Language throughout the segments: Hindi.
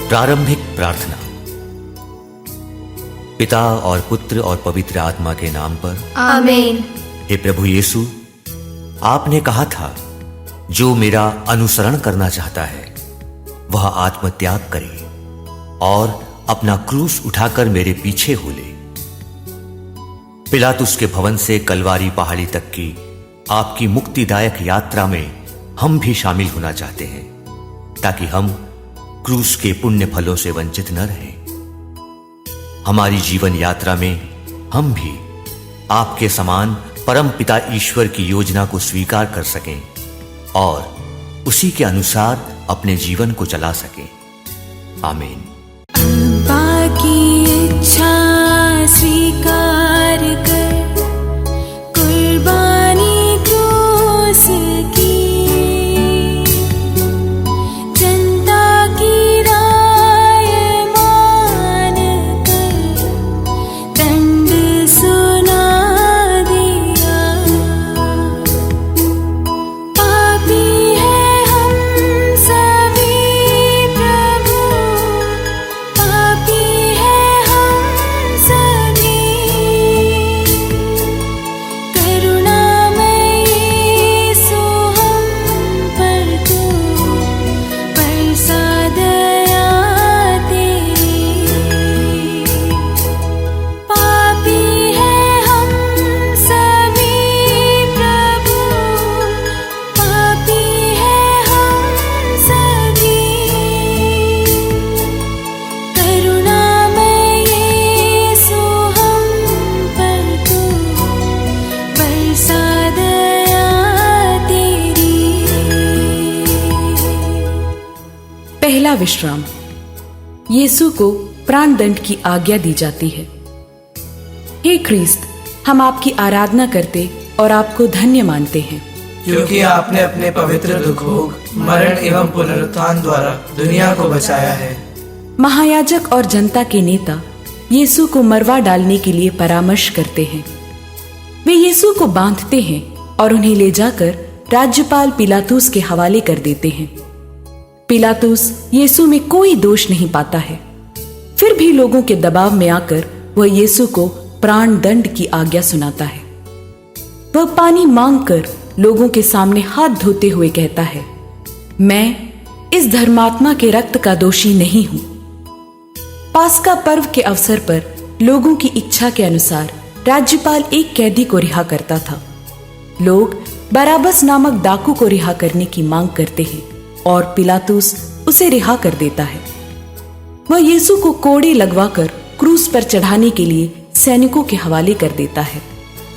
प्रारंभिक प्रार्थना। पिता और पुत्र और पवित्र आत्मा के नाम पर आमीन। हे प्रभु यीशु, आपने कहा था जो मेरा अनुसरण करना चाहता है वह आत्मत्याग करे और अपना क्रूस उठाकर मेरे पीछे हो ले। पिलातुस के भवन से कलवारी पहाड़ी तक की आपकी मुक्तिदायक यात्रा में हम भी शामिल होना चाहते हैं, ताकि हम क्रूस के पुण्य फलों से वंचित न रहें। हमारी जीवन यात्रा में हम भी आपके समान परम पिता ईश्वर की योजना को स्वीकार कर सकें और उसी के अनुसार अपने जीवन को चला सकें। आमीन। अब्बा की इच्छा स्वीकार कर, कुर्बानी क्रूस की, जनता की राय मान कर दंड सुना दिया। पापी है हम सभी प्रभु, पापी है हम सभी, करुणामय यीशु हम पर तू बरसा दया तेरी। पापी है हम सभी प्रभु, पापी है हम सभी, करुणामय यीशु हम पर तू बरसा दया तेरी। पहला विश्राम। यीशु को प्राण दंड की आज्ञा दी जाती है। हे ख्रीस्त, हम आपकी आराधना करते और आपको धन्य मानते हैं, क्योंकि आपने अपने पवित्र दुख भोग, मरण एवं पुनरुत्थान द्वारा दुनिया को बचाया है। महायाजक और जनता के नेता यीशु को मरवा डालने के लिए परामर्श करते हैं। वे यीशु को बांधते हैं और उन्हें ले जाकर राज्यपाल पिलातुस के हवाले कर देते हैं। पिलातुस यीशु में कोई दोष नहीं पाता है, फिर भी लोगों के दबाव में आकर वह यीशु को प्राण दंड की आज्ञा सुनाता है। वह पानी मांगकर लोगों के सामने हाथ धोते हुए कहता है, मैं इस धर्मात्मा के रक्त का दोषी नहीं हूं। पास्का पर्व के अवसर पर लोगों की इच्छा के अनुसार राज्यपाल एक कैदी को रिहा करता था। लोग बराबस नामक डाकू को रिहा करने की मांग करते हैं और पिलातुस उसे रिहा कर देता है। वह यीशु को कोड़े लगवाकर क्रूस पर चढ़ाने के लिए सैनिकों के हवाले कर देता है।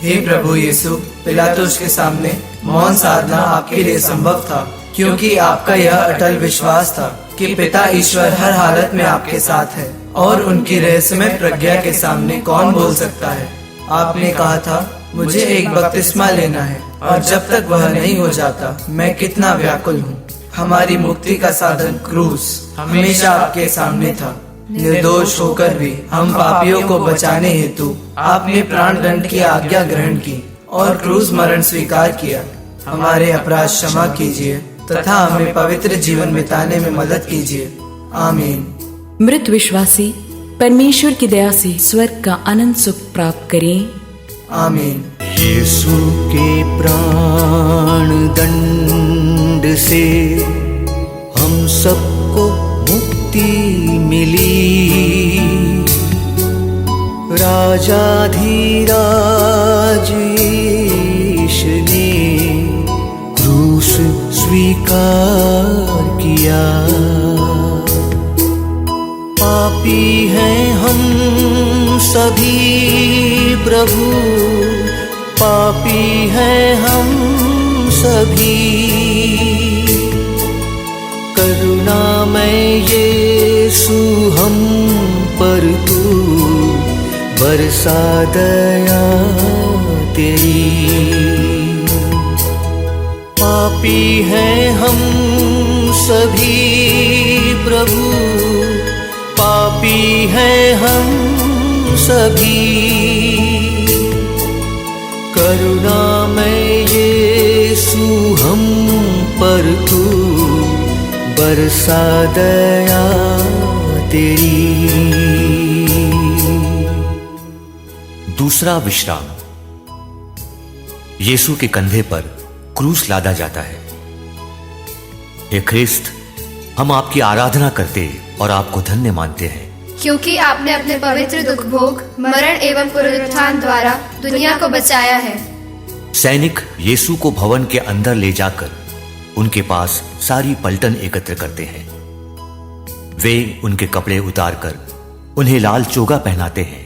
हे प्रभु यीशु, पिलातुस के सामने मौन साधना आपके लिए संभव था, क्योंकि आपका यह अटल विश्वास था कि पिता ईश्वर हर हालत में आपके साथ है और उनकी रहस्यमय प्रज्ञा के सामने कौन बोल सकता है। आपने कहा था, मुझे एक बपतिस्मा लेना है और जब तक वह नहीं हो जाता मैं कितना व्याकुल हूँ। हमारी मुक्ति का साधन क्रूस हमेशा आपके सामने था। निर्दोष होकर भी हम पापियों को बचाने हेतु आपने प्राण दंड की आज्ञा ग्रहण की और क्रूस मरण स्वीकार किया। हमारे अपराध क्षमा कीजिए तथा हमें पवित्र जीवन बिताने में मदद कीजिए। आमीन। मृत विश्वासी परमेश्वर की दया से स्वर्ग का अनंत सुख प्राप्त करें। आमीन। यीशु के प्राण दंड से हम सबको मुक्ति मिली। राजाधिराज यीशु ने क्रूस स्वीकार किया। पापी हैं हम सभी प्रभु, पापी हैं हम सभी, करुणामय यीशु हम पर तू बरसा दया तेरी। पापी हैं हम सभी प्रभु, पापी हैं हम सभी, करुणामय यीशु हम पर तू बरसा दया तेरी। दूसरा विश्राम। यीशु के कंधे पर क्रूस लादा जाता है। हे ख्रिस्त, हम आपकी आराधना करते और आपको धन्य मानते हैं, क्योंकि आपने अपने पवित्र दुख भोग, मरण एवं पुनरुत्थान द्वारा दुनिया को बचाया है। सैनिक यीशु को भवन के अंदर ले जाकर उनके पास सारी पलटन एकत्र करते हैं। वे उनके कपड़े उतारकर उन्हें लाल चोगा पहनाते हैं,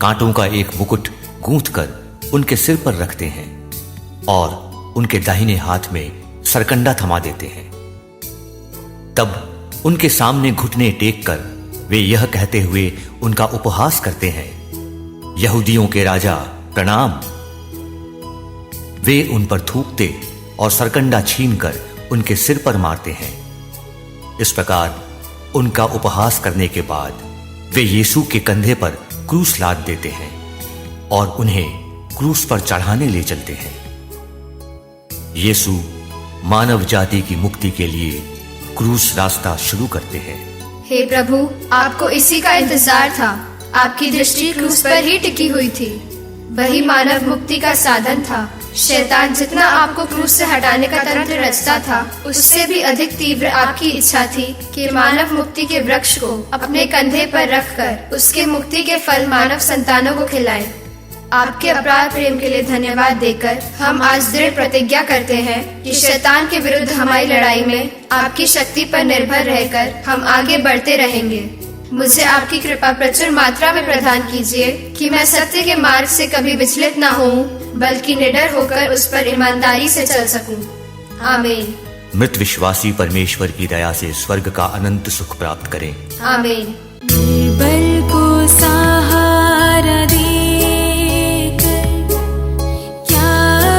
कांटों का एक मुकुट गूंथकर उनके सिर पर रखते हैं और उनके दाहिने हाथ में सरकंडा थमा देते हैं। तब उनके सामने घुटने टेककर वे यह कहते हुए उनका उपहास करते हैं, यहूदियों के राजा प्रणाम। वे उन पर थूकते और सरकंडा छीनकर उनके सिर पर मारते हैं। इस प्रकार उनका उपहास करने के बाद वे यीशु के कंधे पर क्रूस लाद देते हैं और उन्हें क्रूस पर चढ़ाने ले चलते हैं। यीशु मानव जाति की मुक्ति के लिए क्रूस रास्ता शुरू करते हैं। हे प्रभु, आपको इसी का इंतजार था। आपकी दृष्टि क्रूस पर ही टिकी हुई थी। वही मानव मुक्ति का साधन था। शैतान जितना आपको क्रूस से हटाने का तंत्र रचता था, उससे भी अधिक तीव्र आपकी इच्छा थी कि मानव मुक्ति के वृक्ष को अपने कंधे पर रखकर उसके मुक्ति के फल मानव संतानों को खिलाए। आपके अपार प्रेम के लिए धन्यवाद देकर हम आज दृढ़ प्रतिज्ञा करते हैं कि शैतान के विरुद्ध हमारी लड़ाई में आपकी शक्ति पर निर्भर रहकर हम आगे बढ़ते रहेंगे। मुझे आपकी कृपा प्रचुर मात्रा में प्रदान कीजिए कि मैं सत्य के मार्ग से कभी विचलित न होऊं, बल्कि निडर होकर उस पर ईमानदारी से चल सकूं। आमीन। मृत विश्वासी परमेश्वर की दया से स्वर्ग का अनंत सुख प्राप्त करें। आमीन। निर्बल को सहारा देकर क्या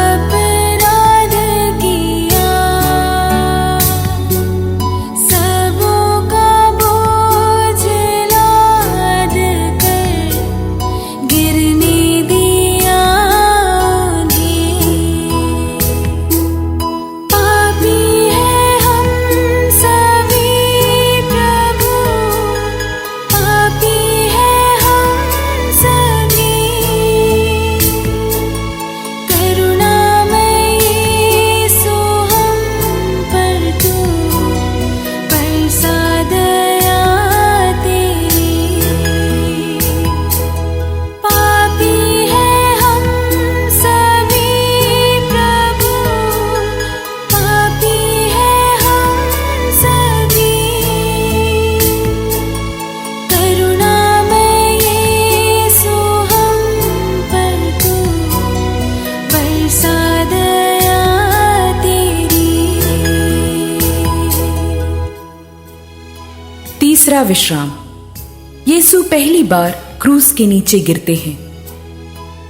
अपराध किया, सबों का बोझ लाद कर गिरने दिया उन्हें। पापी है हम सभी प्रभु, पापी है हम सभी। करुणामय यीशु हम पर तू बरसा दया तेरी। पापी है हम सभी प्रभु, पापी है हम सभी। करुणामय यीशु हम पर तू बरसा दया तेरी। तीसरा विश्राम। यीशु पहली बार क्रूस के नीचे गिरते हैं।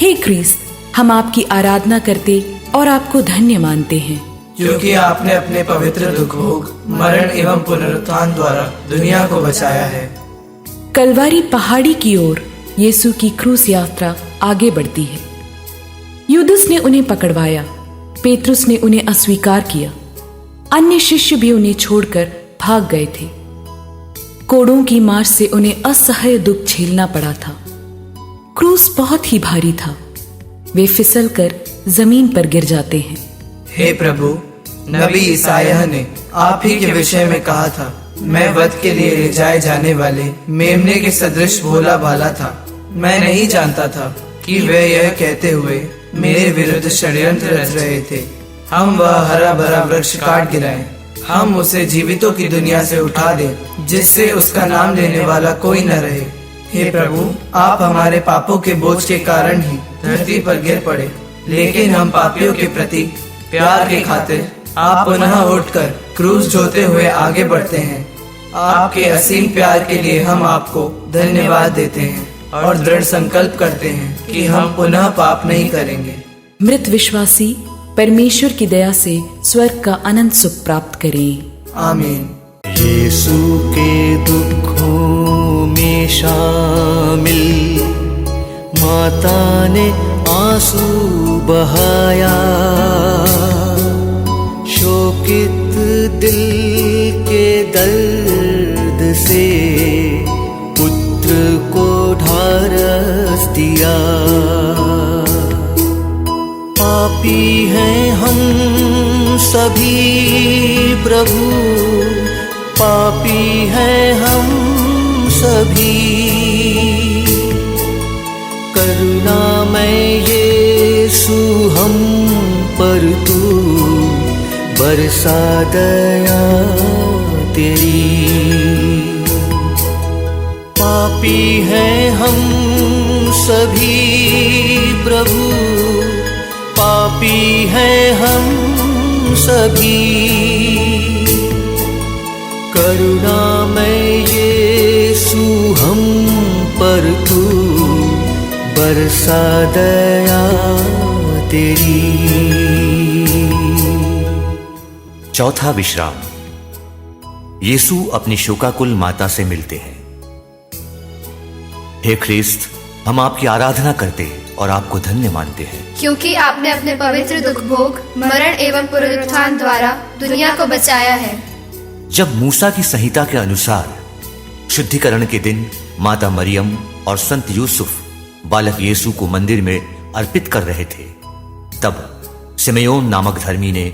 हे ख्रीस्त, हम आपकी आराधना करते और आपको धन्य मानते हैं, क्योंकि आपने अपने पवित्र दुख भोग, मरण एवं पुनरुत्थान द्वारा दुनिया को बचाया है। कलवारी पहाड़ी की ओर यीशु की क्रूस यात्रा आगे बढ़ती है। यूदस ने उन्हें पकड़वाया, पेतरुस ने उन्हें अस्वीकार किया, अन्य शिष्य भी उन्हें छोड़कर भाग गए थे। कोड़ों की मार से उन्हें असह्य दुख झेलना पड़ा था। क्रूस बहुत ही भारी था। वे फिसलकर जमीन पर गिर जाते हैं। हे प्रभु, नबी ईसायाह ने आप ही के विषय में कहा था, मैं वध के लिए ले जाए जाने वाले मेमने के सदृश भोला भाला था। मैं नहीं जानता था कि वे यह कहते हुए मेरे विरुद्ध षड्यंत्र रच रहे थे। हम वह हरा भरा वृक्ष काट गिराएं, हम उसे जीवितों की दुनिया से उठा दें, जिससे उसका नाम लेने वाला कोई न रहे। हे प्रभु, आप हमारे पापों के बोझ के कारण ही धरती पर गिर पड़े, लेकिन हम पापियों के प्रति प्यार के खातिर आप पुनः उठकर क्रूस ढोते हुए आगे बढ़ते हैं। आपके असीम प्यार के लिए हम आपको धन्यवाद देते हैं और दृढ़ संकल्प करते हैं कि हम पुनः पाप नहीं करेंगे। मृत विश्वासी परमेश्वर की दया से स्वर्ग का अनंत सुख प्राप्त करें। आमीन। यीशु के दुखों में शामिल माता ने आंसू बहाया, शोकित दिल के दर्द से पुत्र को ढारस दिया। पापी हैं हम सभी प्रभु, पापी हैं हम सभी। करुणामय यीशु हम पर तू बरसा दया तेरी। पापी हैं हम सभी प्रभु, पापी हैं हम सभी। करुणामय यीशु हम पर तू बरसा दया तेरी। चौथा विश्राम। यीशु अपनी शोकाकुल माता से मिलते हैं। हे ख्रिस्त, हम आपकी आराधना करते और आपको धन्य मानते हैं, क्योंकि आपने अपने पवित्र दुख भोग, मरण एवं पुनरुत्थान द्वारा दुनिया को बचाया है। जब मूसा की संहिता के अनुसार शुद्धिकरण के दिन माता मरियम और संत यूसुफ बालक यीशु को मंदिर में अर्पित कर रहे थे, तब सिमेयोन नामक धर्मी ने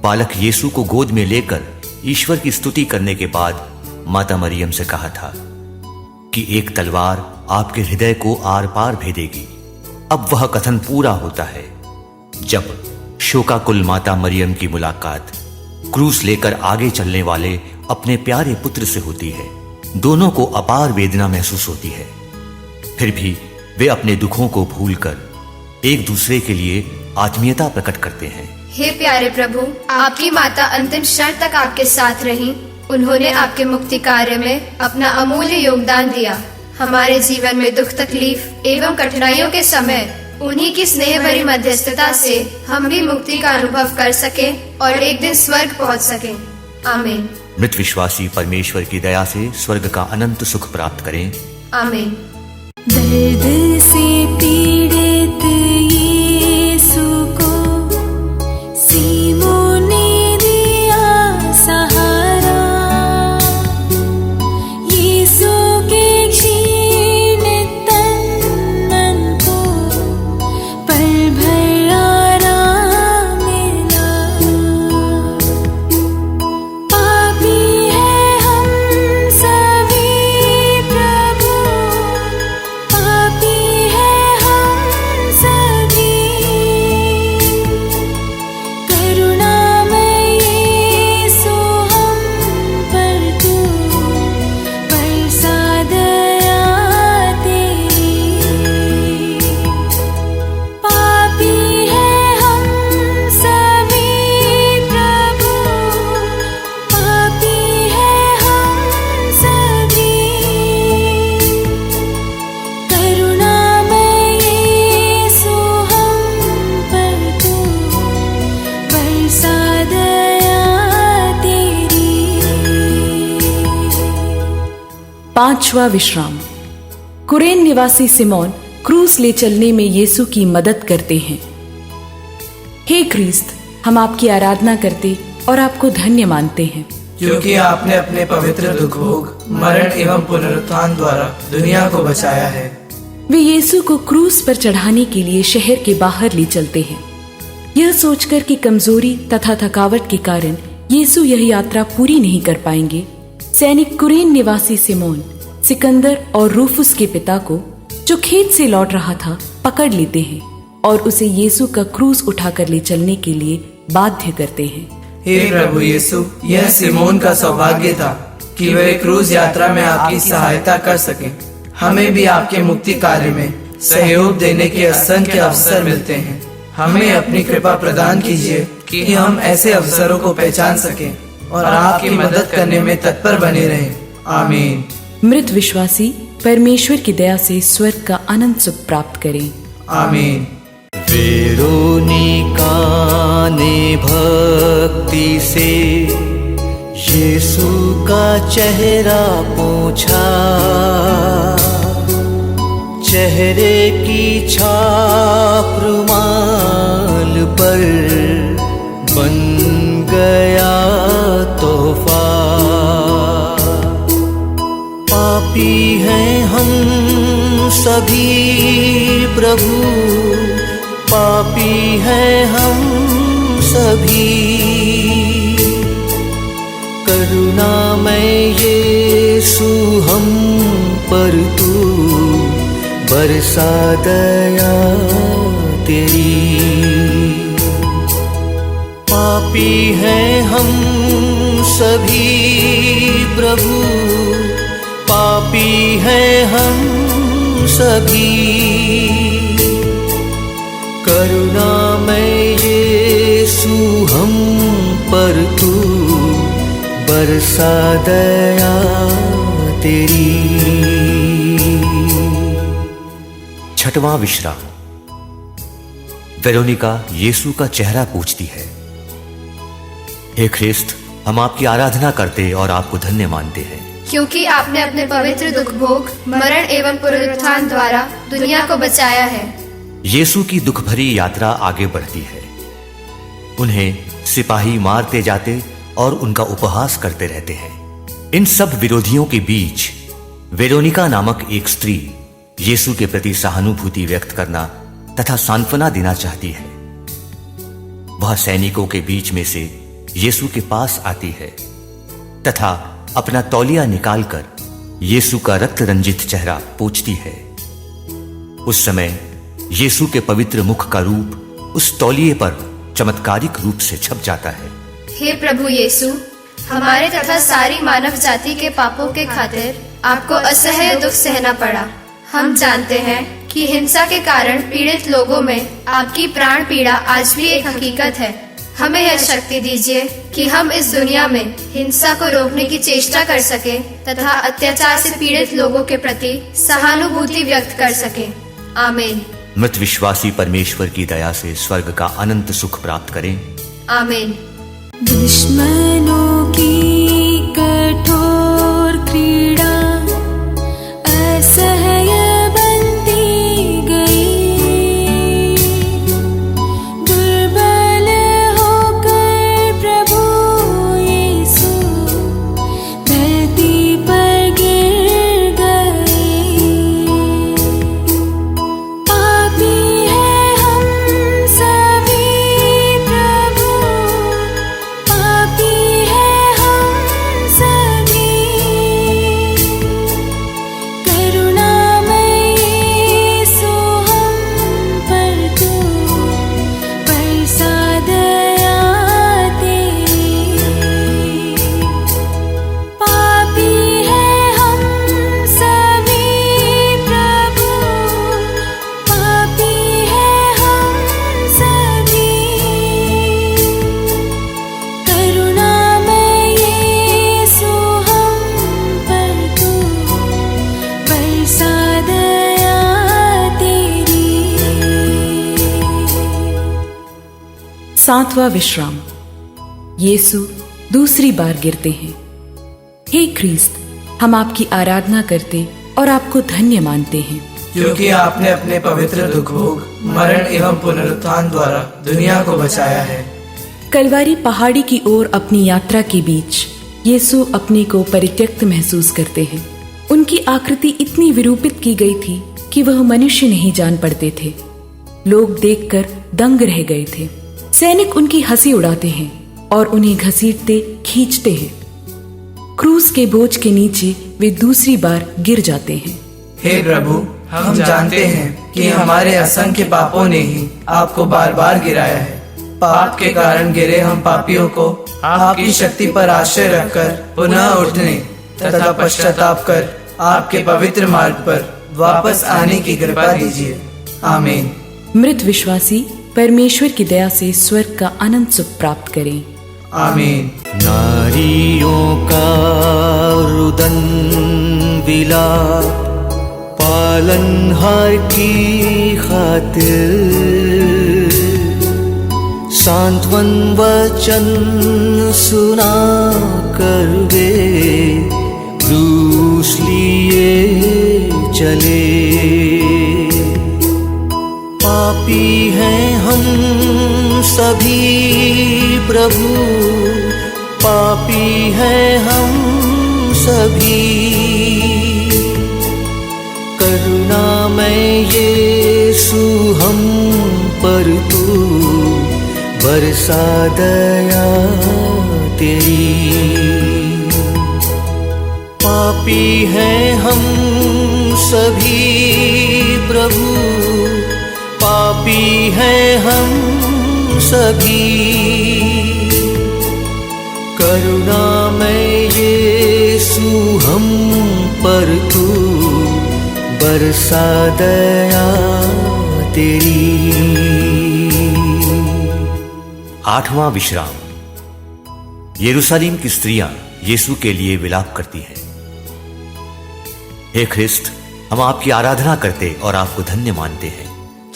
बालक यीशु को गोद में लेकर ईश्वर की स्तुति करने के बाद माता मरियम से कहा था कि एक तलवार आपके हृदय को आर पार भेदेगी। अब वह कथन पूरा होता है जब शोकाकुल माता मरियम की मुलाकात क्रूस लेकर आगे चलने वाले अपने प्यारे पुत्र से होती है। दोनों को अपार वेदना महसूस होती है, फिर भी वे अपने दुखों को भूलकर एक दूसरे के लिए आत्मीयता प्रकट करते हैं। हे प्यारे प्रभु, आपकी माता अंतिम क्षण तक आपके साथ रहीं। उन्होंने आपके मुक्ति कार्य में अपना अमूल्य योगदान दिया। हमारे जीवन में दुख तकलीफ एवं कठिनाइयों के समय उन्हीं की स्नेह भरी मध्यस्थता से हम भी मुक्ति का अनुभव कर सके और एक दिन स्वर्ग पहुंच सके। आमीन। मृत विश्वासी परमेश्वर की दया से स्वर्ग का अनंत सुख प्राप्त करें। आमीन। दर्द से पीड़ित यीशु को सीमोन ने दिया सहारा। यीशु के क्षीण तन मन को पल भर आराम मिला। पापी है हम सभी प्रभु, पापी है हम सभी। करुणामय यीशु हम पर तू बरसा दया तेरी। पापी है हम सभी प्रभु, पापी है हम सभी। करुणामय यीशु हम पर तू बरसा दया तेरी। पांचवा विश्राम। कुरेन निवासी सिमोन क्रूस ले चलने में यीशु की मदद करते हैं। हे ख्रिस्त, हम आपकी आराधना करते और आपको धन्य मानते हैं, क्योंकि आपने अपने पवित्र दुख भोग, मरण एवं पुनरुत्थान द्वारा दुनिया को बचाया है। वे यीशु को क्रूस पर चढ़ाने के लिए शहर के बाहर ले चलते हैं, यह सोचकर कि कमजोरी तथा थकावट के कारण यीशु यह यात्रा पूरी नहीं कर पाएंगे। सैनिक कुरेन निवासी सिमोन सिकंदर और रूफुस के पिता को, जो खेत से लौट रहा था, पकड़ लेते हैं और उसे यीशु का क्रूस उठाकर ले चलने के लिए बाध्य करते हैं। हे प्रभु यीशु, यह सिमोन का सौभाग्य था कि वे क्रूज यात्रा में आपकी सहायता कर सकें। हमें भी आपके मुक्ति कार्य में सहयोग देने के असंख्य अवसर मिलते हैं। हमें अपनी कृपा प्रदान कीजिए कि हम ऐसे अवसरों को पहचान सकें और आपकी मदद करने में तत्पर बने रहें। आमीन। मृत विश्वासी परमेश्वर की दया से स्वर्ग का अनंत सुख प्राप्त करें। आमीन। वेरोनिका ने भक्ति से यीशु का चेहरा पोंछा, चेहरे की छाप रुमाल पर बन गया तोहफा। पापी हैं हम सभी प्रभु, पापी हैं हम सभी। करुणामय यीशु हम पर तू बरसा दया तेरी। पापी हैं हम सभी प्रभु, पापी हैं हम सभी। करुणामय यीशु हम पर तू बरसा दया तेरी। छठवां विश्राम। वेरोनिका यीशु का चेहरा पूछती है, हे ख्रिस्त, हम आपकी आराधना करते और आपको धन्य मानते हैं, क्योंकि आपने अपने पवित्र दुख भोग, मरण एवं पुनरुत्थान द्वारा दुनिया को बचाया है। यीशु की दुख भरी यात्रा आगे बढ़ती है। उन्हें सिपाही मारते जाते और उनका उपहास करते रहते हैं। इन सब विरोधियों के बीच वेरोनिका नामक एक स्त्री यीशु के प्रति सहानुभूति व्यक्त करना तथा सांत्वना देना चाहती है। वह सैनिकों के बीच में से यीशु के पास आती है तथा अपना तौलिया निकालकर यीशु का रक्त रंजित चेहरा पोंछती है। उस समय यीशु के पवित्र मुख का रूप उस तौलिए पर चमत्कारिक रूप से छप जाता है। हे प्रभु यीशु, हमारे तथा सारी मानव जाति के पापों के खातिर आपको असह्य दुख सहना पड़ा। हम जानते हैं कि हिंसा के कारण पीड़ित लोगों में आपकी प्राण पीड़ा आज भी एक हकीकत है। हमें यह शक्ति दीजिए कि हम इस दुनिया में हिंसा को रोकने की चेष्टा कर सकें तथा अत्याचार से पीड़ित लोगों के प्रति सहानुभूति व्यक्त कर सकें। आमीन। मृत विश्वासी परमेश्वर की दया से स्वर्ग का अनंत सुख प्राप्त करें। आमीन। दुश्मनों की कठोर क्रीड़ा असह्य बनती गई, दुर्बल होकर प्रभु यीशु धरती पर गिर गए। पापी हैं हम सभी प्रभु, पापी हैं हम सभी। करुणामय यीशु हम पर तू बरसा दया तेरी। पापी हैं हम सभी प्रभु, पापी हैं हम सभी। करुणामय यीशु हम पर तू बरसा दया तेरी। सातवां विश्राम। यीशु दूसरी बार गिरते हैं। हे ख्रीस्त, हम आपकी आराधना करते और आपको धन्य मानते हैं, क्योंकि आपने अपने पवित्र दुख भोग, मरण एवं पुनरुत्थान द्वारा दुनिया को बचाया है। कलवारी पहाड़ी की ओर अपनी यात्रा के बीच यीशु अपने को परित्यक्त महसूस करते हैं। उनकी आकृति इतनी विरूपित की गई थी कि वह मनुष्य नहीं जान पड़ते थे। लोग देखकर दंग रह गए थे। सैनिक उनकी हंसी उड़ाते हैं और उन्हें घसीटते खींचते हैं। क्रूस के बोझ के नीचे वे दूसरी बार गिर जाते हैं। हे प्रभु, हम जानते हैं कि हमारे असंख्य पापों ने ही आपको बार बार गिराया है। पाप के कारण गिरे हम पापियों को आपकी शक्ति पर आश्रय रखकर पुनः उठने तथा पश्चाताप कर आपके पवित्र मार्ग पर वापस आने की कृपा दीजिए। आमीन। मृत विश्वासी परमेश्वर की दया से स्वर्ग का अनंत सुख प्राप्त करें। आमीन। नारियों का रुदन विलाप पालनहार की खातिर, सांत्वन वचन सुना कर वे क्रूस लिए चले। पापी हैं हम सभी प्रभु, पापी हैं हम सभी। में यीशु हम पर तू बरसा दया तेरी। पापी हैं हम सभी प्रभु, पापी हैं हम सभी, करुणा में यीशु हम पर तू बरसा दया तेरी। 8वां विश्राम। यरूशलेम की स्त्रियां यीशु के लिए विलाप करती हैं। हे ख्रिस्त, हम आपकी आराधना करते और आपको धन्य मानते हैं,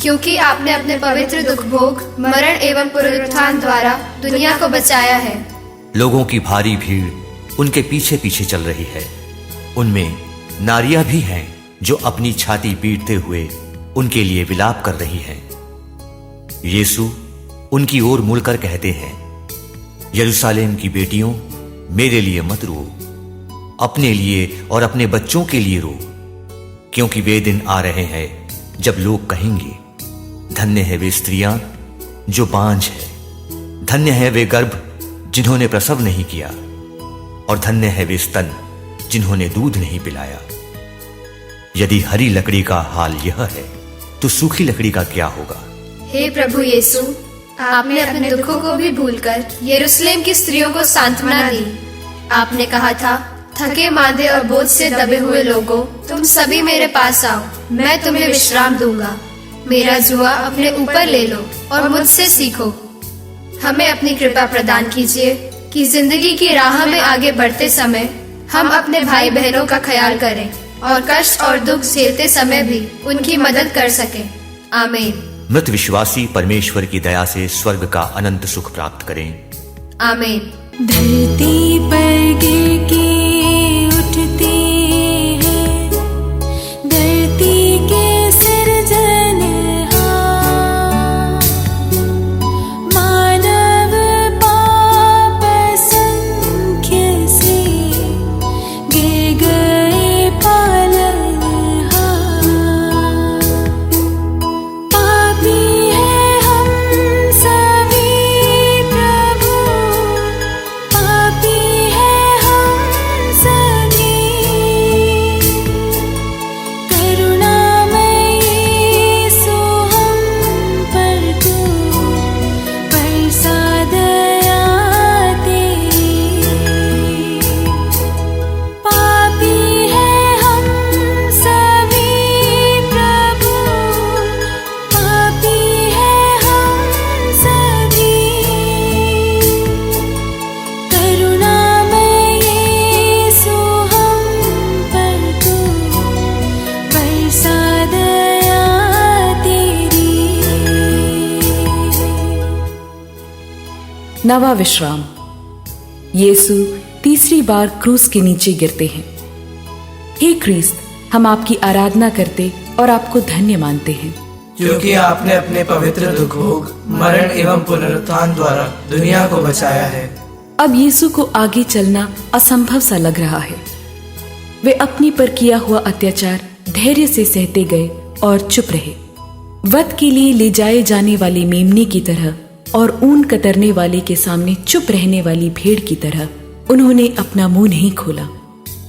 क्योंकि आपने अपने पवित्र दुख भोग, मरण एवं पुनरुत्थान द्वारा दुनिया को बचाया है। लोगों की भारी भीड़ उनके पीछे पीछे चल रही है। उनमें नारियां भी हैं जो अपनी छाती पीटते हुए उनके लिए विलाप कर रही हैं। यीशु उनकी ओर मुड़कर कहते हैं, यरूशलेम की बेटियों, मेरे लिए मत रो, अपने लिए और अपने बच्चों के लिए रो, क्योंकि वे दिन आ रहे हैं जब लोग कहेंगे, धन्य है वे स्त्रियां जो बांझ है, धन्य है वे गर्भ जिन्होंने प्रसव नहीं किया, और धन्य है वे स्तन जिन्होंने दूध नहीं पिलाया। यदि हरी लकड़ी का हाल यह है, तो सूखी लकड़ी का क्या होगा। हे प्रभु यीशु, आपने अपने दुखों को भी भूलकर यरूशलेम की स्त्रियों को सांत्वना दी। आपने कहा था, थके मांदे और बोझ से दबे हुए लोगों, तुम सभी मेरे पास आओ, मैं तुम्हें विश्राम दूंगा। मेरा जुआ अपने ऊपर ले लो और मुझसे सीखो। हमें अपनी कृपा प्रदान कीजिए कि जिंदगी की राह में आगे बढ़ते समय हम अपने भाई बहनों का ख्याल करें और कष्ट और दुख झेलते समय भी उनकी मदद कर सकें। आमीन। मृत विश्वासी परमेश्वर की दया से स्वर्ग का अनंत सुख प्राप्त करें। आमीन। धरती पर गिर के उठते हैं धरती के सृजनहार, मानव पाप असंख्य से गिर गए पालनहार। पापी है हम सभी प्रभु, पापी है हम सभी, करुणामय यीशु हम पर तू बरसा दया तेरी। पापी है हम सभी प्रभु, पापी है हम सभी, करुणामय यीशु हम पर तू बरसा दया तेरी। 9वां विश्राम। यीशु तीसरी बार क्रूस के नीचे गिरते हैं। हे ख्रीस्त, हम आपकी आराधना करते और आपको धन्य मानते हैं, क्योंकि आपने अपने पवित्र दुख भोग, मरण एवं पुनरुत्थान द्वारा दुनिया को बचाया है। अब यीशु को आगे चलना असंभव सा लग रहा है। वे अपनी पर किया हुआ अत्याचार धैर्य से सहते गए और चुप रहे। वध के लिए ले जाए जाने वाले मेमने की तरह और ऊन कतरने वाले के सामने चुप रहने वाली भेड़ की तरह उन्होंने अपना मुंह नहीं खोला।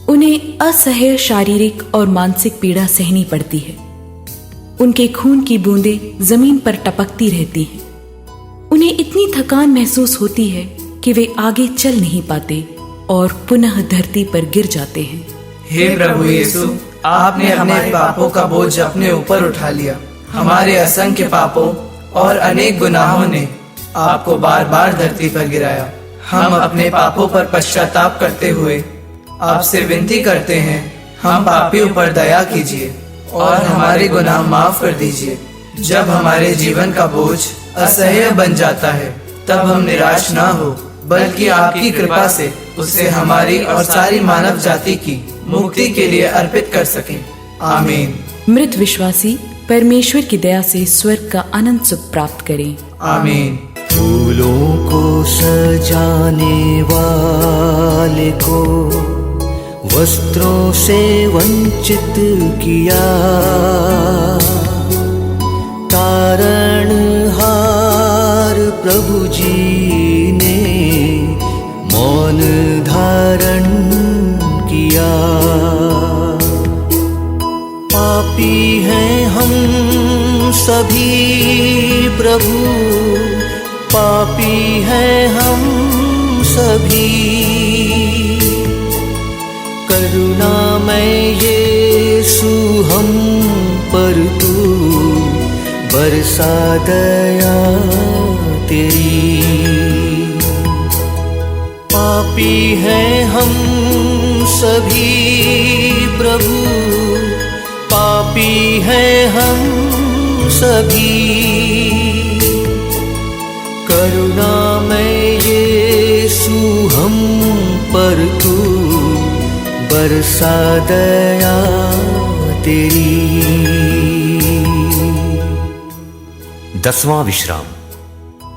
उन्हें असह्य शारीरिक और मानसिक पीड़ा सहनी पड़ती है। उनके खून की बूंदें जमीन पर टपकती रहती हैं। उन्हें इतनी थकान महसूस होती है कि वे आगे चल नहीं पाते और पुनः धरती पर गिर जाते हैं। हे प्रभु यीशु, आपने हमारे पापों का बोझ अपने ऊपर उठा लिया। हमारे असंख्य पापों और अनेक गुनाहों ने आपको बार बार धरती पर गिराया। हम अपने पापों पर पश्चाताप करते हुए आपसे विनती करते हैं, हम पापियों पर दया कीजिए और हमारे गुनाह माफ कर दीजिए। जब हमारे जीवन का बोझ असह्य बन जाता है, तब हम निराश ना हो, बल्कि आपकी कृपा से उसे हमारी और सारी मानव जाति की मुक्ति के लिए अर्पित कर सकें। आमीन। मृत विश्वासी परमेश्वर की दया से स्वर्ग का अनंत सुख प्राप्त करें। आमीन। फूलों को सजाने वाले को वस्त्रों से वंचित किया, तारणहार प्रभु जी ने मौन धारण किया। पापी हैं हम सभी प्रभु, पापी हैं हम सभी, करुणामय यीशु हम पर तू बरसा दया तेरी। पापी हैं हम सभी प्रभु, पापी हैं हम सभी, करुणामय यीशु हम पर तू बरसा दया तेरी। 10वां विश्राम।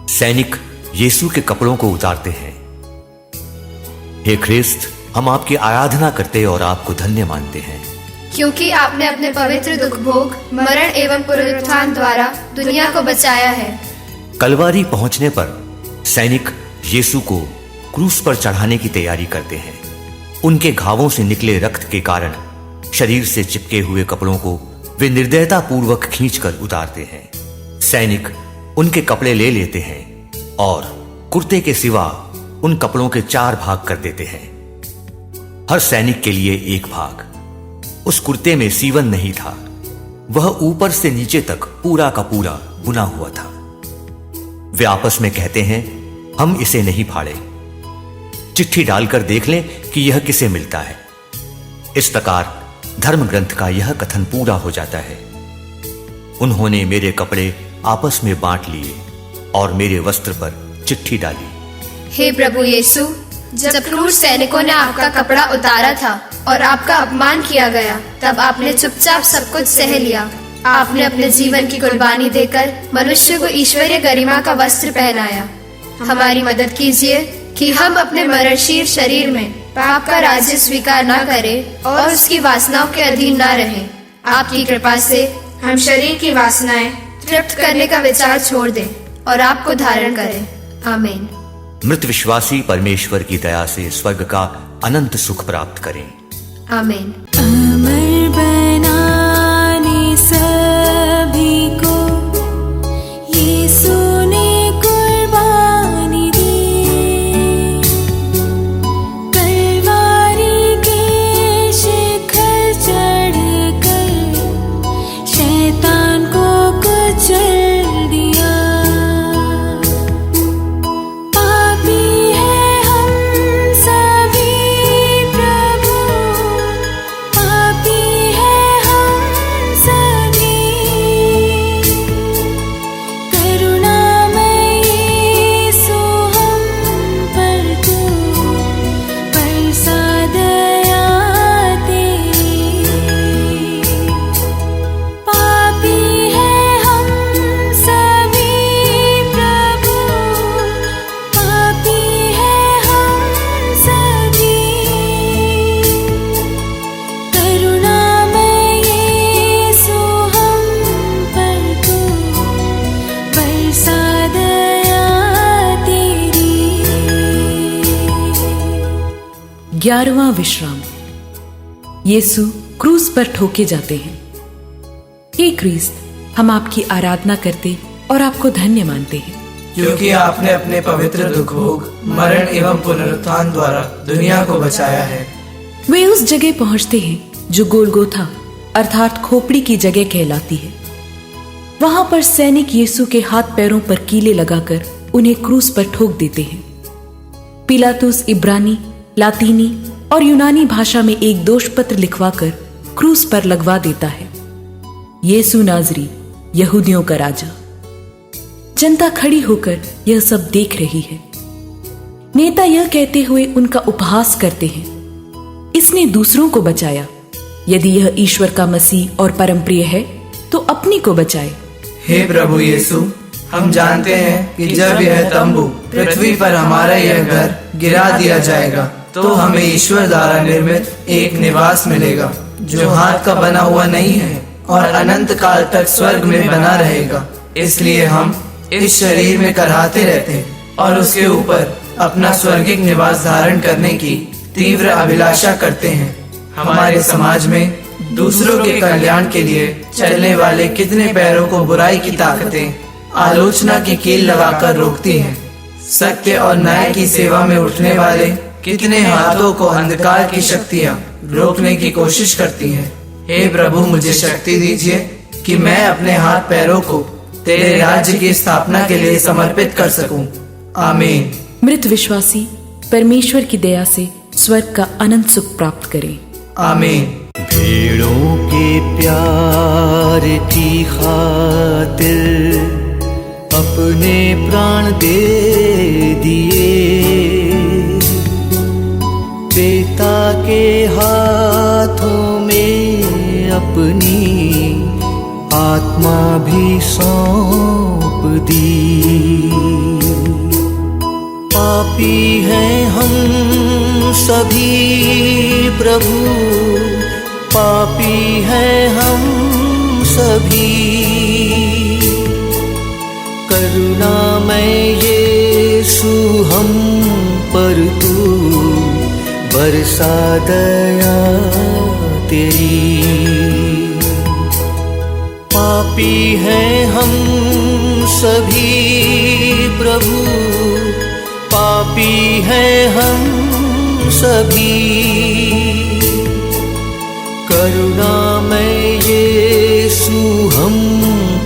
सैनिक यीशु के कपड़ों को उतारते हैं। हे ख्रिस्त, हम आपकी आराधना करते और आपको धन्य मानते हैं, क्योंकि आपने अपने पवित्र दुख भोग, मरण एवं पुनरुत्थान द्वारा दुनिया को बचाया है। कलवारी पहुंचने पर सैनिक यीशु को क्रूस पर चढ़ाने की तैयारी करते हैं। उनके घावों से निकले रक्त के कारण शरीर से चिपके हुए कपड़ों को वे निर्दयता पूर्वक खींचकर उतारते हैं। सैनिक उनके कपड़े ले लेते हैं और कुर्ते के सिवा उन कपड़ों के 4 भाग कर देते हैं, हर सैनिक के लिए 1 भाग। उस कुर्ते में सीवन नहीं था, वह ऊपर से नीचे तक पूरा का पूरा बुना हुआ था। वे आपस में कहते हैं, हम इसे नहीं फाड़े, चिट्ठी डालकर देख लें कि यह किसे मिलता है। इस प्रकार धर्म ग्रंथ का यह कथन पूरा हो जाता है, उन्होंने मेरे कपड़े आपस में बांट लिए और मेरे वस्त्र पर चिट्ठी डाली। हे प्रभु यीशु, जब क्रूर सैनिकों ने आपका कपड़ा उतारा था और आपका अपमान किया गया, तब आपने चुपचाप सब कुछ सह लिया। आपने अपने जीवन की कुर्बानी देकर मनुष्य को ईश्वरीय गरिमा का वस्त्र पहनाया। हमारी मदद कीजिए कि हम अपने मरणशील शरीर में पाप का राज्य स्वीकार न करें और उसकी वासनाओं के अधीन न रहें। आपकी कृपा से हम शरीर की वासनाएं तृप्त करने का विचार छोड़ दें और आपको धारण करें। आमीन। मृत विश्वासी परमेश्वर की दया से स्वर्ग का अनंत सुख प्राप्त करें। आमीन। अमर बनाने सभी को यीशु ने कुर्बानी दी। कलवारी के शिखर चढ़कर शैतान को कुचल दिया। पापी हैं हम सभी प्रभु, पापी हैं हम सभी, करुणामय यीशु हम पर तू बरसा दया तेरी। पापी हैं हम सभी प्रभु, पापी हैं हम सभी, करुणामय यीशु हम पर तू बरसा दया तेरी। 11वां विश्राम। यीशु क्रूस पर ठोके जाते हैं। हे ख्रीस्त, हम आपकी आराधना करते और आपको धन्य मानते हैं, क्योंकि आपने अपने पवित्र दुख भोग, मरण एवं पुनरुत्थान द्वारा दुनिया को बचाया है। वे उस जगह पहुंचते हैं जो गोलगोथा अर्थात खोपड़ी की जगह कहलाती है। वहां पर सैनिक यीशु के हाथ पैरों पर कीले लगाकर उन्हें क्रूस पर ठोक देते हैं। पिलातुस इब्रानी, लातीनी और यूनानी भाषा में एक दोषपत्र लिखवाकर क्रूस पर लगवा देता है, यीशु नाजरी, यहूदियों का राजा। जनता खड़ी होकर यह सब देख रही है। नेता यह कहते हुए उनका उपहास करते हैं, इसने दूसरों को बचाया, यदि यह ईश्वर का मसीह और परमप्रिय है तो अपनी को बचाए। हे प्रभु यीशु, हम जानते हैं कि जब यह तंबू पृथ्वी पर हमारा यह घर गिरा दिया जाएगा, तो हमें ईश्वर द्वारा निर्मित एक निवास मिलेगा जो हाथ का बना हुआ नहीं है और अनंत काल तक स्वर्ग में बना रहेगा। इसलिए हम इस शरीर में कराहते रहते हैं और उसके ऊपर अपना स्वर्गिक निवास धारण करने की तीव्र अभिलाषा करते हैं। हमारे समाज में दूसरों के कल्याण के लिए चलने वाले कितने पैरों को बुराई की ताकतें आलोचना की कील लगाकर रोकती हैं। सत्य और न्याय की सेवा में उठने वाले कितने हाथों को अंधकार की शक्तियाँ रोकने की कोशिश करती हैं। हे प्रभु, मुझे शक्ति दीजिए कि मैं अपने हाथ पैरों को तेरे राज्य की स्थापना के लिए समर्पित कर सकूं। आमीन। मृत विश्वासी परमेश्वर की दया से स्वर्ग का अनंत सुख प्राप्त करें। आमीन। भेड़ों के प्यार की खातिर अपने प्राण दे दिए, पिता के हाथों में अपनी आत्मा भी सौंप दी। पापी हैं हम सभी प्रभु, पापी हैं हम सभी, करुणामय यीशु हम पर तू बरसा दया तेरी। पापी हैं हम सभी प्रभु, पापी हैं हम सभी, करुणामय यीशु हम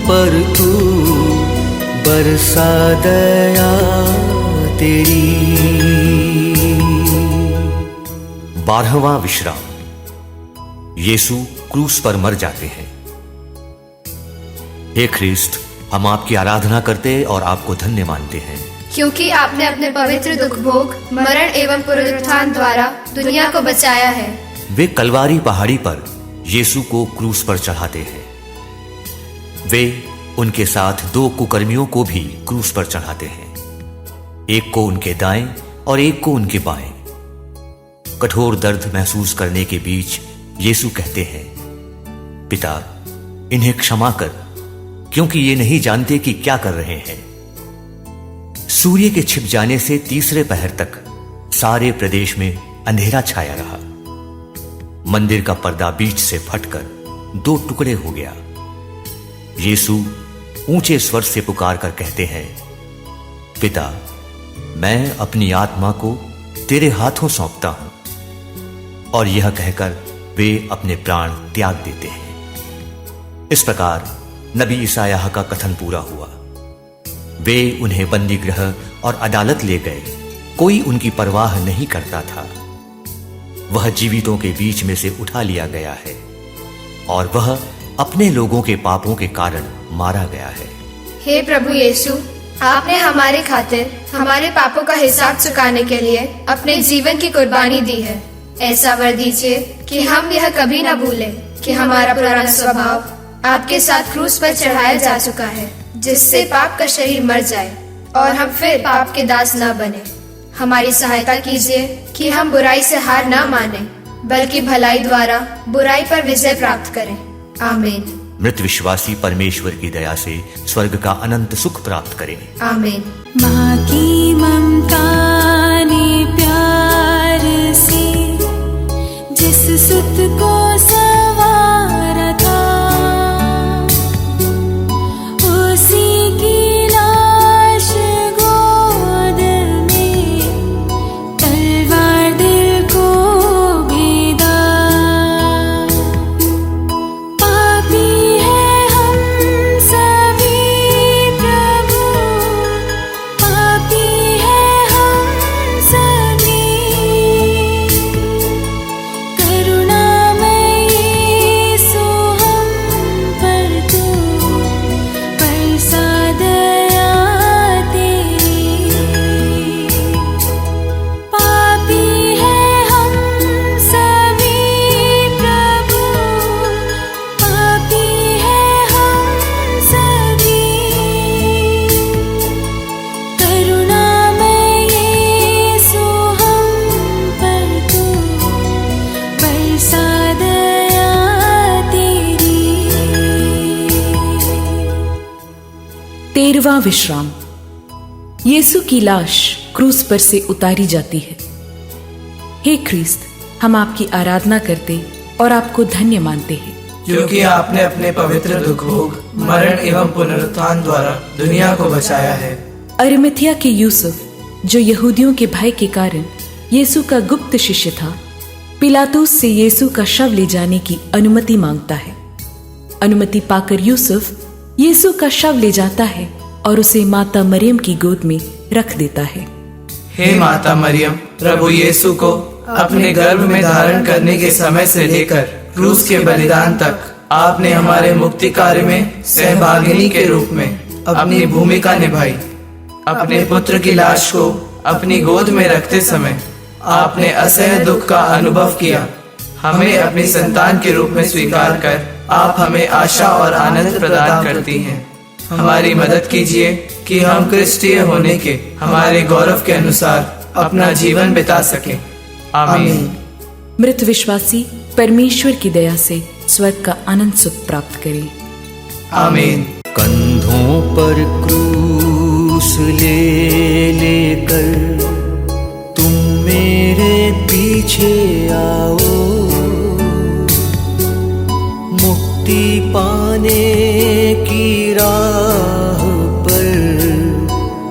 पर तू बरसा दया तेरी। 12वां विश्राम। यीशु क्रूस पर मर जाते हैं। हे ख्रिस्त, हम आपकी आराधना करते और आपको धन्य मानते हैं, क्योंकि आपने अपने पवित्र दुख भोग, मरण एवं पुनरुत्थान द्वारा दुनिया को बचाया है। वे कलवारी पहाड़ी पर यीशु को क्रूस पर चढ़ाते हैं। वे उनके साथ 2 कुकर्मियों को भी क्रूस पर चढ़ाते हैं, एक को उनके दाएं और एक को उनके बाएं। कठोर दर्द महसूस करने के बीच यीशु कहते हैं, पिता, इन्हें क्षमा कर, क्योंकि ये नहीं जानते कि क्या कर रहे हैं। सूर्य के छिप जाने से तीसरे पहर तक सारे प्रदेश में अंधेरा छाया रहा। मंदिर का पर्दा बीच से फटकर 2 टुकड़े हो गया। यीशु ऊंचे स्वर से पुकार कर कहते हैं, पिता, मैं अपनी आत्मा को तेरे हाथों सौंपता हूं। और यह कहकर वे अपने प्राण त्याग देते हैं। इस प्रकार नबी ईसायाह का कथन पूरा हुआ। वे उन्हें बंदी गृह और अदालत ले गए, कोई उनकी परवाह नहीं करता था। वह जीवितों के बीच में से उठा लिया गया है और वह अपने लोगों के पापों के कारण मारा गया है। हे प्रभु यीशु, आपने हमारे खातिर हमारे पापों का हिसाब चुकाने के लिए अपने जीवन की कुर्बानी दी है। ऐसा वर दीजिए कि हम यह कभी न भूलें कि हमारा पुराना स्वभाव आपके साथ क्रूस पर चढ़ाया जा चुका है, जिससे पाप का शरीर मर जाए और हम फिर पाप के दास न बने। हमारी सहायता कीजिए कि हम बुराई से हार न माने, बल्कि भलाई द्वारा बुराई पर विजय प्राप्त करें। आमीन। मृत विश्वासी परमेश्वर की दया से स्वर्ग का अनंत सुख प्राप्त करें। आमीन। माँ की ममता ने प्यार से जिस सुत को सवारा था, उसी की लाश गोद में तलवार दिल को भेदा। पापी है हम सभी प्रभु, पापी है हम सभी, करुणामय 13वां विश्राम। यीशु की लाश क्रूस पर से उतारी जाती है। हे ख्रीस्त, हम आपकी आराधना करते और आपको धन्य मानते हैं, क्योंकि आपने अपने पवित्र दुख भोग, मरण एवं पुनरुत्थान द्वारा दुनिया को बचाया है। अरिमथिया के यूसुफ, जो यहूदियों के भय के कारण यीशु का गुप्त शिष्य था, पिलातुस से यीशु का शव ले जाने की अनुमति मांगता है। अनुमति पाकर यूसुफ यीशु का शव ले जाता है और उसे माता मरियम की गोद में रख देता है। हे माता मरियम, प्रभु यीशु को अपने गर्भ में धारण करने के समय से लेकर क्रूस के बलिदान तक आपने हमारे मुक्ति कार्य में सहभागिनी के रूप में अपनी भूमिका निभाई। अपने पुत्र की लाश को अपनी गोद में रखते समय आपने असह्य दुख का अनुभव किया। हमें अपनी संतान के रूप में स्वीकार कर आप हमें आशा और आनंद प्रदान करती हैं। हमारी मदद कीजिए कि हम क्रिस्टीय होने के हमारे गौरव के अनुसार अपना जीवन बिता सकें। आमीन। मृत विश्वासी परमेश्वर की दया से स्वर्ग का अनंत सुख प्राप्त करें। आमीन। कंधों पर क्रूस ले लेकर तुम मेरे पीछे आओ, मुक्ति पाने की राह पर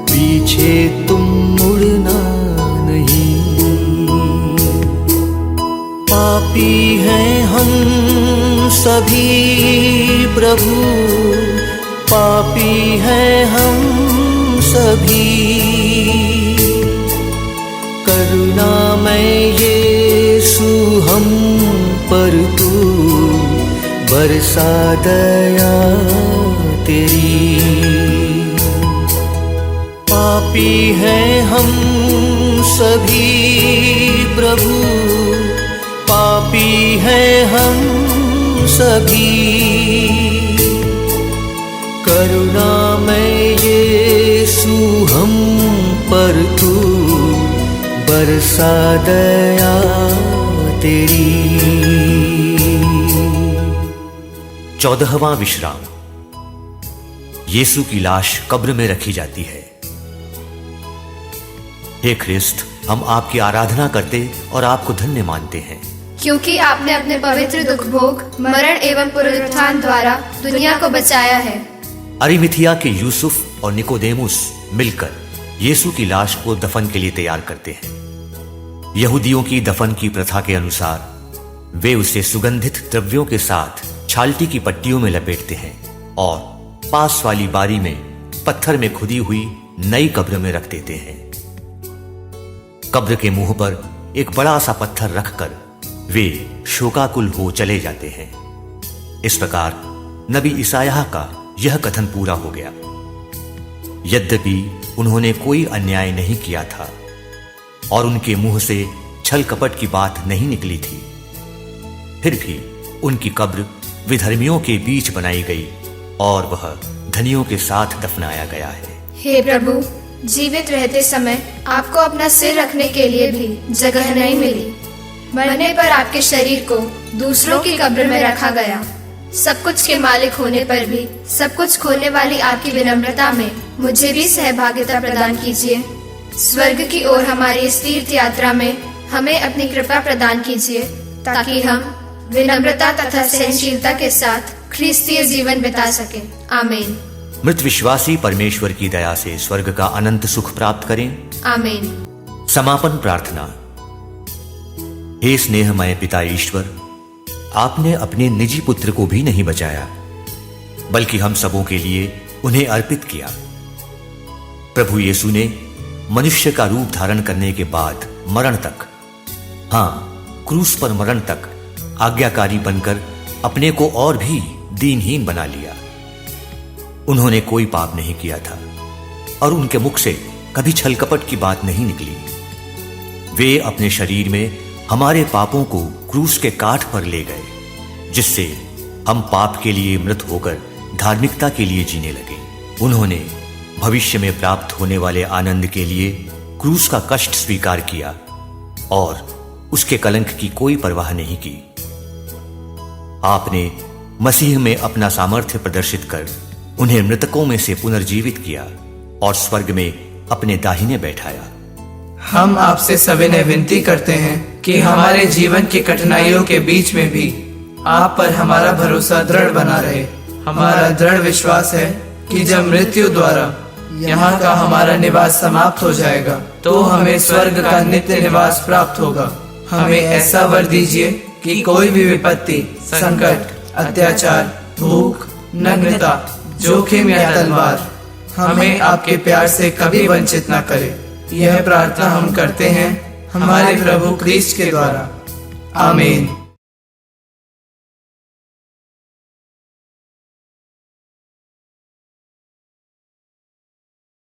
पीछे तुम मुड़ना नहीं। पापी हैं हम सभी प्रभु, पापी हैं हम सभी। करुणामय यीशु हम पर तू बरसा दया तेरी। पापी हैं हम सभी प्रभु, पापी हैं हम सभी। करुणामय यीशु हम पर तू बरसा दया तेरी। 14वां विश्राम। यीशु की लाश कब्र में रखी जाती है। हे ख्रिस्त, हम आपकी आराधना करते और आपको धन्य मानते हैं, क्योंकि आपने अपने पवित्र दुख भोग, मरण एवं पुनरुत्थान द्वारा दुनिया को बचाया है। अरिमथिया के यूसुफ और निकोदेमुस मिलकर यीशु की लाश को दफन के लिए तैयार करते हैं। यहूदियों की दफन की प्रथा के अनुसार वे उसे सुगंधित द्रव्यों के साथ छालटी की पट्टियों में लपेटते हैं और पास वाली बारी में पत्थर में खुदी हुई नई कब्र में रख देते हैं। कब्र के मुंह पर एक बड़ा सा पत्थर रखकर वे शोकाकुल हो चले जाते हैं। इस प्रकार नबी ईसायाह का यह कथन पूरा हो गया। यद्यपि उन्होंने कोई अन्याय नहीं किया था और उनके मुंह से छल कपट की बात नहीं निकली थी, फिर भी उनकी कब्र विधर्मियों के बीच बनाई गई और वह धनियों के साथ दफनाया गया है। हे प्रभु, जीवित रहते समय आपको अपना सिर रखने के लिए भी जगह नहीं मिली। मरने पर आपके शरीर को दूसरों की कब्र में रखा गया। सब कुछ के मालिक होने पर भी सब कुछ खोने वाली आपकी विनम्रता में मुझे भी सहभागिता प्रदान कीजिए। स्वर्ग की ओर हमारी इस तीर्थ यात्रा में हमें अपनी कृपा प्रदान कीजिए, ताकि हम विनम्रता तथा सहनशीलता के साथ ख्रीस्तीय जीवन बिता सकें। आमीन। मृत विश्वासी परमेश्वर की दया से स्वर्ग का अनंत सुख प्राप्त करें। आमीन। समापन प्रार्थना। हे स्नेहमय पिता ईश्वर, आपने अपने निजी पुत्र को भी नहीं बचाया, बल्कि हम सबों के लिए उन्हें अर्पित किया। प्रभु यीशु ने मनुष्य का रूप धारण करने के बाद मरण तक, हाँ, क्रूस पर मरण तक आज्ञाकारी बनकर अपने को और भी दीनहीन बना लिया। उन्होंने कोई पाप नहीं किया था और उनके मुख से कभी छल कपट की बात नहीं निकली। वे अपने शरीर में हमारे पापों को क्रूस के काठ पर ले गए, जिससे हम पाप के लिए मृत होकर धार्मिकता के लिए जीने लगे। उन्होंने भविष्य में प्राप्त होने वाले आनंद के लिए क्रूस का कष्ट स्वीकार किया और उसके कलंक की कोई परवाह नहीं की। आपने मसीह में अपना सामर्थ्य प्रदर्शित कर उन्हें मृतकों में से पुनर्जीवित किया और स्वर्ग में अपने दाहिने बैठाया। हम आपसे सविनय विनती करते हैं कि हमारे जीवन की कठिनाइयों के बीच में भी आप पर हमारा भरोसा दृढ़ बना रहे। हमारा दृढ़ विश्वास है कि जब मृत्यु द्वारा यहाँ का हमारा निवास समाप्त हो जाएगा तो हमें स्वर्ग का नित्य निवास प्राप्त होगा। हमें ऐसा वर दीजिए कि कोई भी विपत्ति, संकट, अत्याचार, भूख, नग्नता, जोखिम या तलवार हमें आपके प्यार से कभी वंचित न करे। यह प्रार्थना हम करते हैं हमारे प्रभु क्रिस्ट के द्वारा। आमीन।